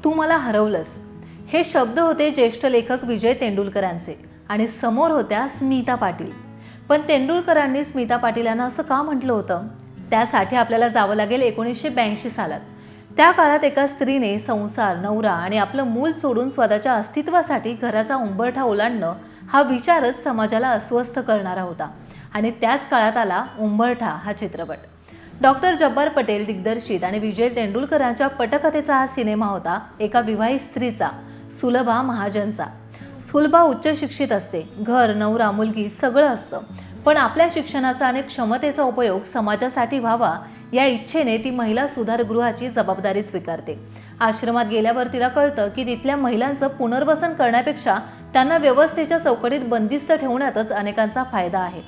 तू मला हरवलंस. हे शब्द होते ज्येष्ठ लेखक विजय तेंडुलकरांचे आणि समोर होत्या स्मिता पाटील. पण तेंडुलकरांनी स्मिता पाटील यांना असं का म्हटलं होतं? त्यासाठी आपल्याला जावं लागेल 1982 सालात. त्या काळात एका स्त्रीने संसार, नवरा आणि आपलं मूल सोडून स्वतःच्या अस्तित्वासाठी घराचा उंबरठा ओलांडणं हा विचारच समाजाला अस्वस्थ करणारा होता. आणि त्याच काळात आला उंबरठा हा चित्रपट. डॉक्टर जब्बार पटेल दिग्दर्शित आणि विजय तेंडुलकरांच्या पटकथेचा हा सिनेमा होता एका विवाहित स्त्रीचा, सुलभा महाजनचा. सुलभा उच्च शिक्षित असते, घर, नवरा, मुलगी सगळं असतं, पण आपल्या शिक्षणाचा आणि क्षमतेचा उपयोग समाजासाठी व्हावा या इच्छेने ती महिला सुधारगृहाची जबाबदारी स्वीकारते. आश्रमात गेल्यावर तिला कळतं की तिथल्या महिलांचं पुनर्वसन करण्यापेक्षा त्यांना व्यवस्थेच्या चौकटीत बंदिस्त ठेवण्यातच अनेकांचा फायदा आहे.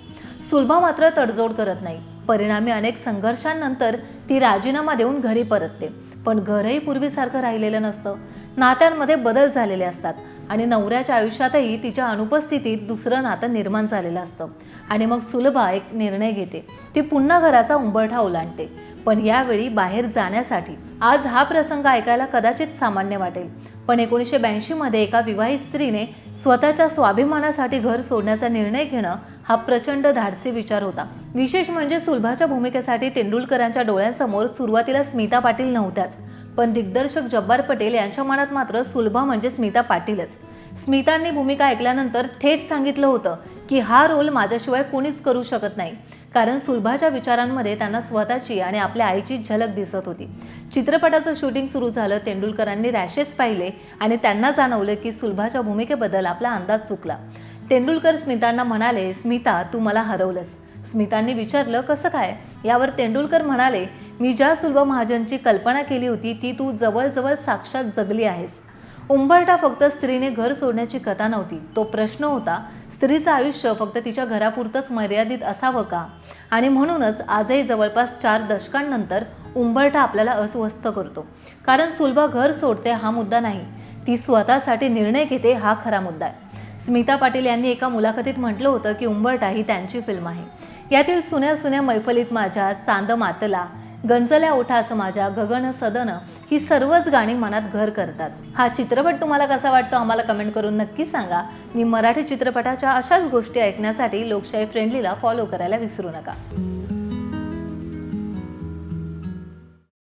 सुलभा मात्र तडजोड करत नाही. परिणामी अनेक संघर्षांनंतर ती राजीनामा देऊन घरी परतते. पण घरही पूर्वीसारखं राहिलेलं नसतं. नात्यांमध्ये बदल झालेले असतात आणि नवऱ्याच्या आयुष्यातही तिच्या अनुपस्थितीत दुसरं नातं निर्माण झालेलं असतं. आणि मग सुलभा एक निर्णय घेते. ती पुन्हा घराचा उंबरठा ओलांडते, पण यावेळी बाहेर जाण्यासाठी. आज हा प्रसंग ऐकायला कदाचित सामान्य वाटेल, पण 1982 मध्ये एका विवाहित स्त्रीने स्वतःच्या स्वाभिमानासाठी घर सोडण्याचा निर्णय घेणं हा प्रचंड धाडसी विचार होता. विशेष म्हणजे सुलभाच्या भूमिकेसाठी तेंडुलकरांच्या डोळ्यांसमोर सुरुवातीला स्मिता पाटील नव्हत्याच, पण दिग्दर्शक जब्बार पटेल यांच्या मनात मात्र सुलभा म्हणजे स्मिता पाटीलच. स्मितांनी भूमिका ऐकल्यानंतर थेट सांगितलं होतं की हा रोल माझ्याशिवाय कोणीच करू शकत नाही, कारण सुलभाच्या विचारांमध्ये त्यांना स्वतःची आणि आपल्या आईची झलक दिसत होती. चित्रपटाचं शूटिंग सुरू झालं. तेंडुलकरांनी रॅशेस पाहिले आणि त्यांना जाणवलं की सुलभाच्या भूमिकेबद्दल आपला अंदाज चुकला. तेंडुलकर स्मितांना म्हणाले, स्मिता तू मला हरवलंस. स्मितांनी विचारलं कसं काय? यावर तेंडुलकर म्हणाले, मी ज्या सुलभा महाजनची कल्पना केली होती ती तू जवळजवळ साक्षात जगली आहेस. उंबरठा फक्त स्त्रीने घर सोडण्याची कथा नव्हती, तो प्रश्न होता स्त्रीचं आयुष्य फक्त तिच्या घरापुरतंच मर्यादित असावं का? आणि म्हणूनच आजही जवळपास 4 दशकांनंतर उंबरठा आपल्याला अस्वस्थ करतो. कारण सुलभा घर सोडते हा मुद्दा नाही, ती स्वतःसाठी निर्णय घेते हा खरा मुद्दा आहे. स्मिता पाटील यांनी एका मुलाखतीत म्हटलं होतं की उंबरठा ही त्यांची फिल्म आहे. यातील सुन्या सुन्या मैफलीत माझ्या, चांद मातला, गंजल्या ओठास माझ्या, गगन सदन ही सर्वच गाणी मनात घर करतात. हा चित्रपट तुम्हाला कसा वाटतो आम्हाला कमेंट करून नक्की सांगा. मी मराठी चित्रपटाच्या अशाच गोष्टी ऐकण्यासाठी लोकशाही फ्रेंडलीला फॉलो करायला विसरू नका.